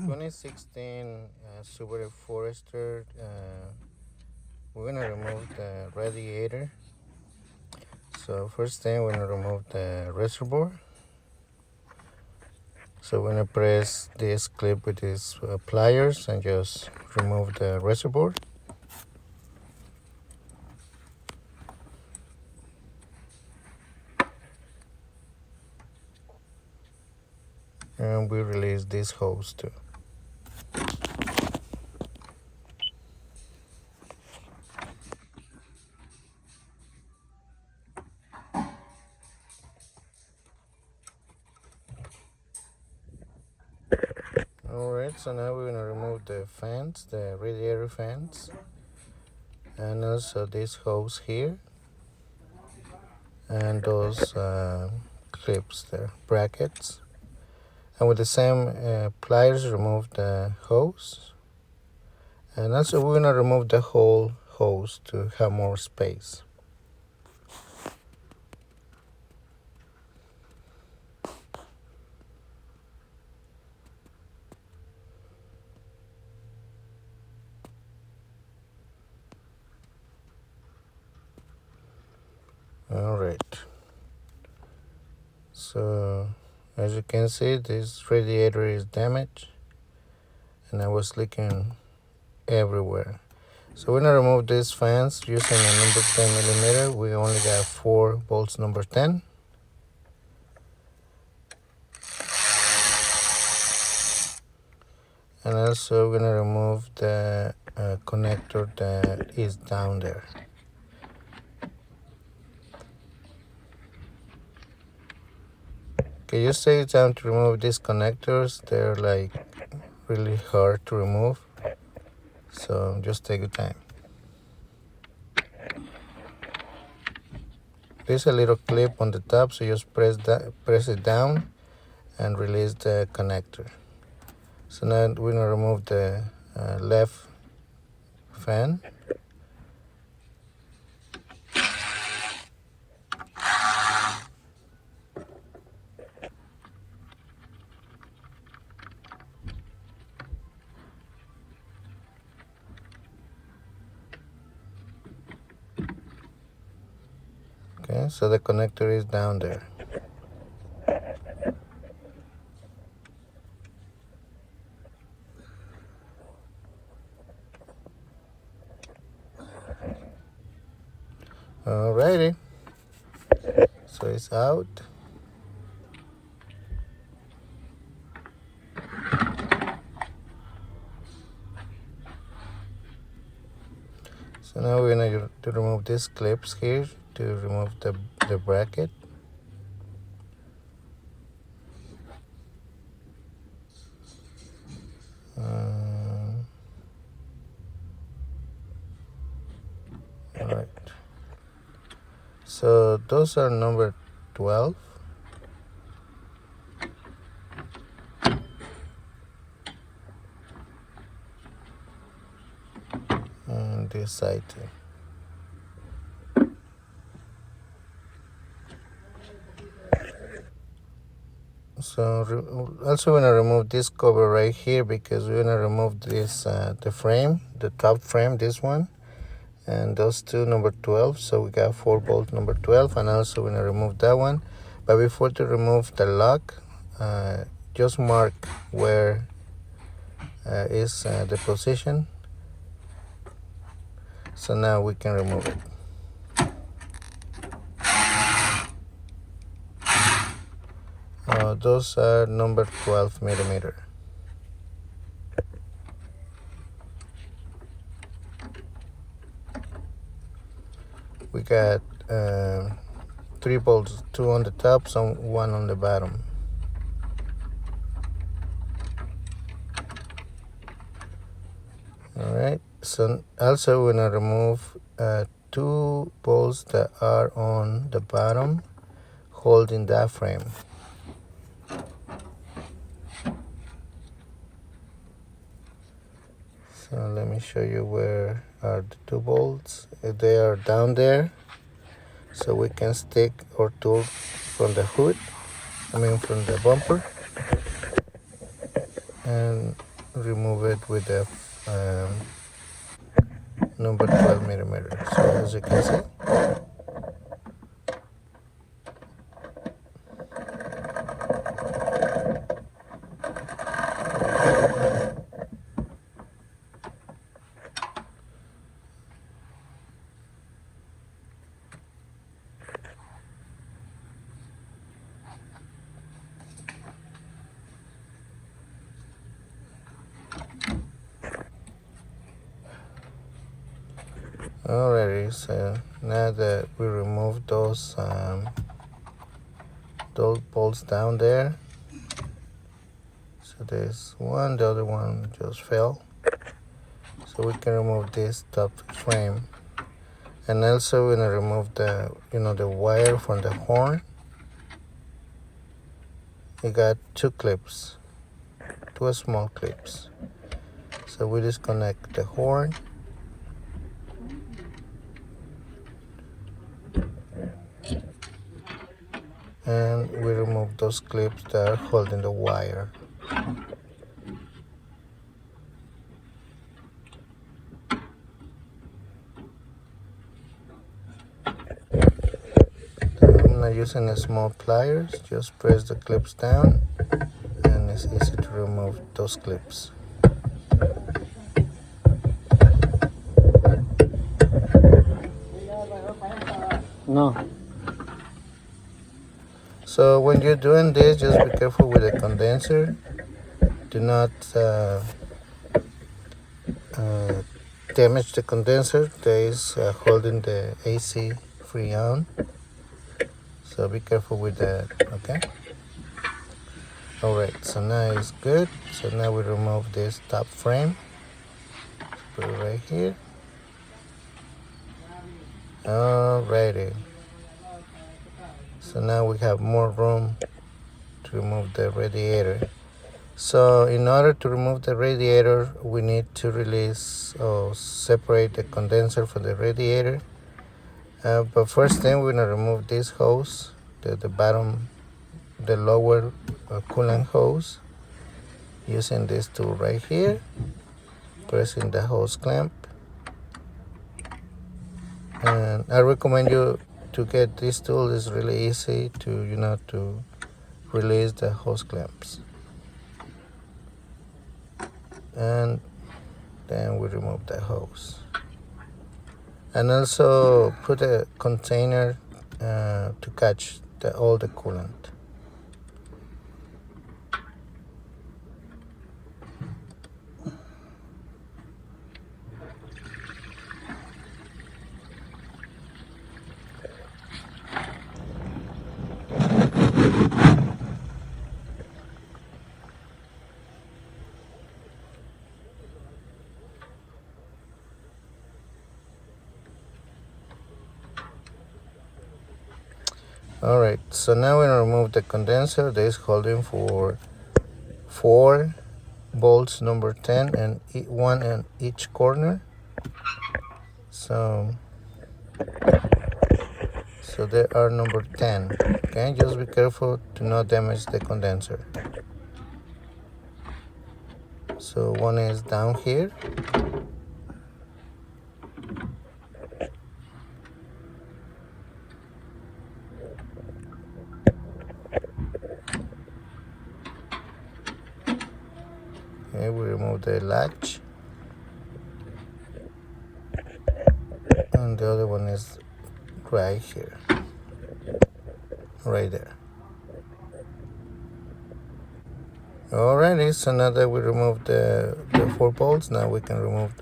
2016 Subaru Forester. We're gonna remove the radiator. So first thing, we're gonna remove the reservoir. So we're gonna press this clip with these pliers and just remove the reservoir. And we release this hose too. Alright, so now we're gonna remove the fans, the radiator fans, and also this hose here, and those clips there, brackets. And with the same pliers, remove the hose. And also we're gonna remove the whole hose to have more space. Alright, so as you can see, this radiator is damaged and I was leaking everywhere. So we're gonna remove these fans using a number 10 millimeter. We only got 4 bolts number 10. And also we're gonna remove the connector that is down there. Okay, just take time to remove these connectors. They're like really hard to remove, so just take your time. There's a little clip on the top, so just press it down and release the connector. So now we're gonna remove the left fan. Okay, so the connector is down there. Alrighty, so it's out. So now we're going to remove these clips here to remove the bracket. Alright. So those are number 12. And this side too. So also we're gonna remove this cover right here because we're gonna remove this the frame, the top frame, this one, and those two number 12. So we got 4 bolts number 12, and also we're gonna remove that one. But before to remove the lock, just mark where is the position. So now we can remove it. Those are number 12 millimeter. We got 3 bolts, 2 on the top, some 1 on the bottom. Alright, so also we're gonna remove 2 bolts that are on the bottom holding that frame. So let me show you where are the 2 bolts. They are down there, so we can stick our tool from the hood, from the bumper, and remove it with the number 12 millimeter. So as you can see, alrighty. So now that we remove those bolts down there, so there's one, the other one just fell. So we can remove this top frame, and also we're gonna remove the the wire from the horn. We got two clips, two small clips. So we disconnect the horn, and we remove those clips that are holding the wire. I'm not using small pliers, just press the clips down and it's easy to remove those clips. No. So when you're doing this, just be careful with the condenser. Do not damage the condenser that is holding the AC free-on. So be careful with that, okay? Alright, so now it's good. So now we remove this top frame. Put it right here. Alrighty. So now we have more room to remove the radiator. So in order to remove the radiator, we need to release or separate the condenser from the radiator. But first thing, we're gonna remove this hose, the bottom, the lower coolant hose, using this tool right here, pressing the hose clamp. And I recommend you to get this tool. It's really easy to to release the hose clamps. And then we remove the hose. And also put a container to catch all the coolant. Alright, so now we're going to remove the condenser that is holding for 4 bolts number 10 and one in each corner. So they are number 10. Okay, just be careful to not damage the condenser. So one is down here. Okay, we remove the latch, and the other one is right here, right there. Alrighty, so now that we removed the 4 bolts, now we can remove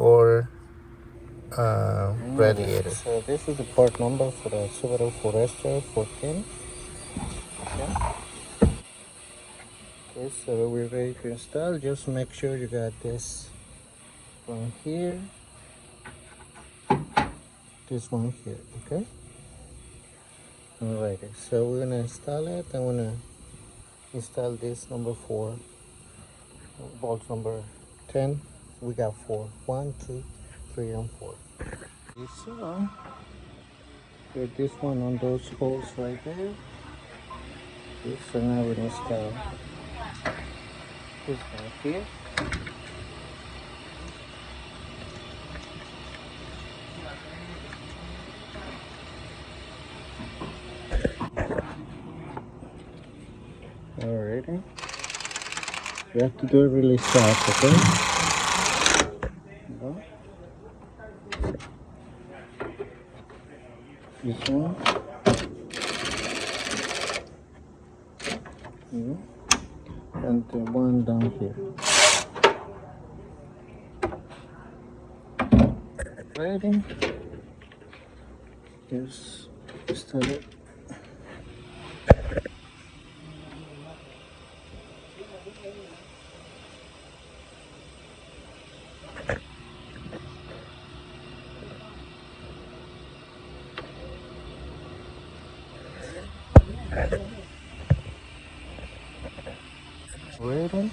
our radiator. So this is the part number for the Subaru Forester 14. Okay, so we're ready to install. Just make sure you got this one here, this one here, okay? Alrighty, so we're gonna install it. I'm gonna install this number 4, bolts number 10. We got 4. 1, 2, 3, and 4. So put this one on those holes right there. Okay, so now we install this guy here. Alrighty. You have to do it really soft, okay? Go. This one. And the one down here. Ready? Just start it. Ready?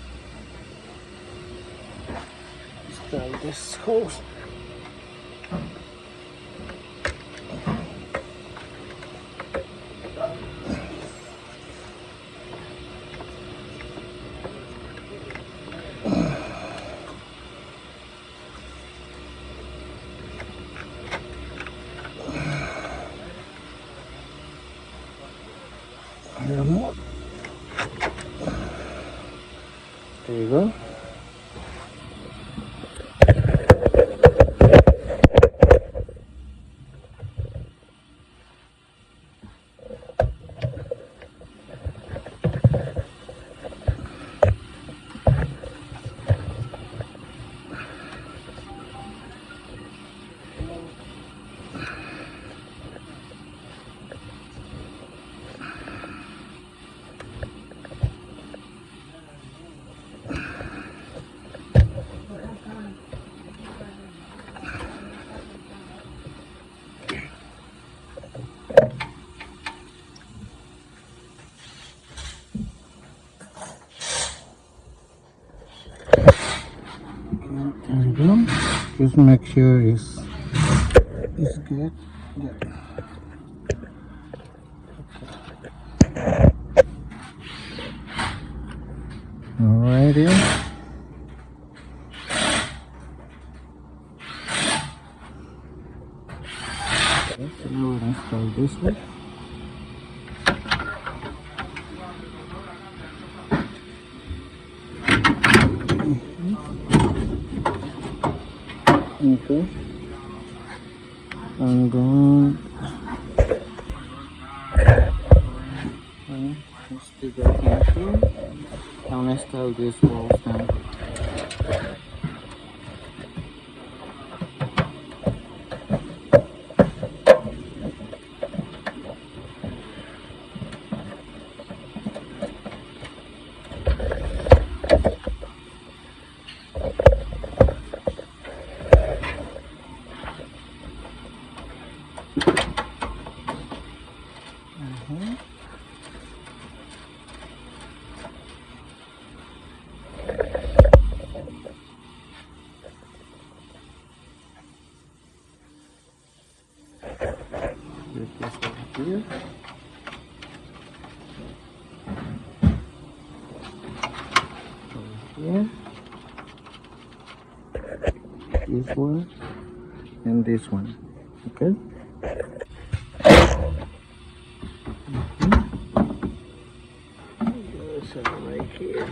Start this hose. A little more. There you go. There you go. Just make sure it's good. Yeah. Alrighty. Okay, so now we're gonna start this way. Okay. I'm going. Let's do that here. Now let's tell this walls down. Get this over here. Over here. This one and this one. Okay. So right here.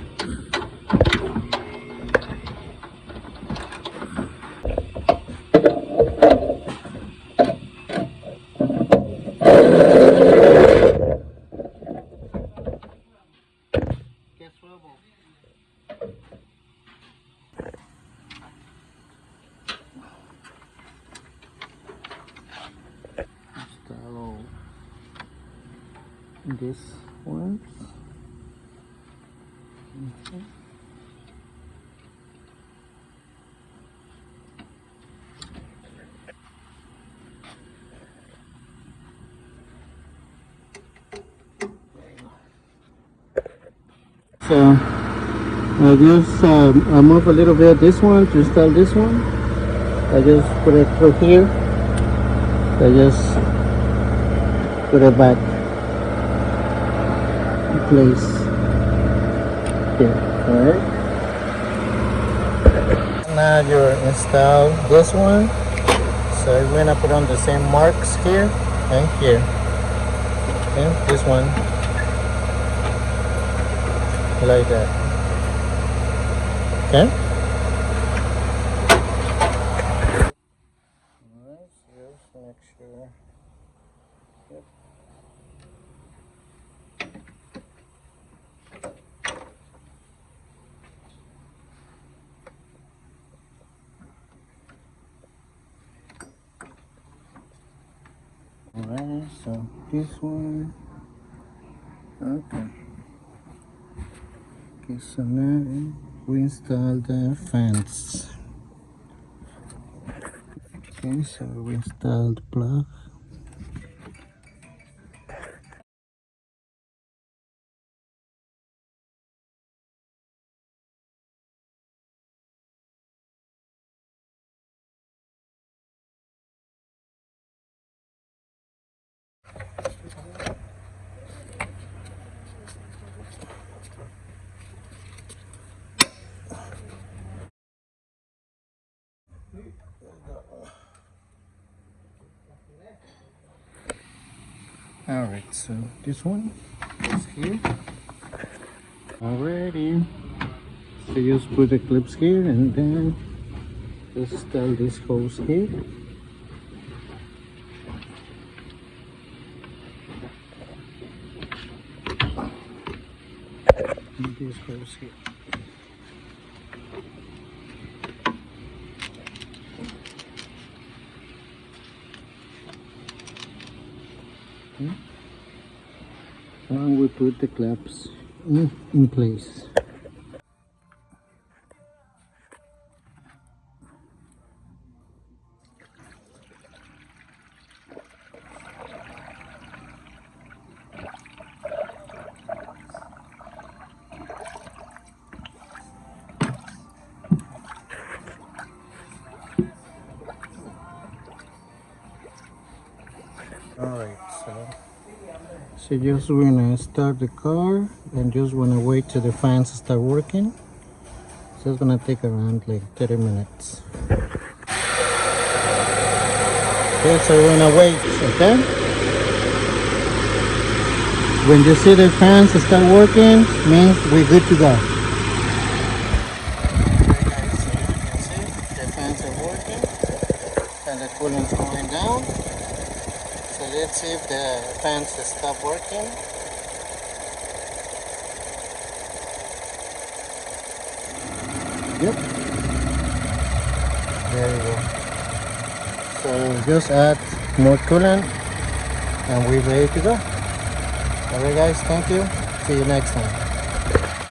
This one. Okay. So I just I move a little bit this one to install this one. I just put it through here. I just put it back in place here. All right. now you install this one. So we're gonna put on the same marks here and here. Okay, this one like that. Okay. Alright, so just make sure. Yep. Alright, so this one. Okay. Okay, so now we install the fence. Okay, so we install the plug. Alright, so this one is here. Alrighty. So just put the clips here and then just install this hose here. And this hose here. Okay. And we put the clamps in place. Alright, so just wanna start the car and just wanna wait till the fans start working. So it's gonna take around like 30 minutes. Okay, so we're gonna wait, okay? When you see the fans start working, means we're good to go. Okay guys, so you can see the fans are working and the coolant's going down. So let's see if the fans stop working. Yep. There you go. So just add more coolant and we're ready to go. Alright guys, thank you. See you next time.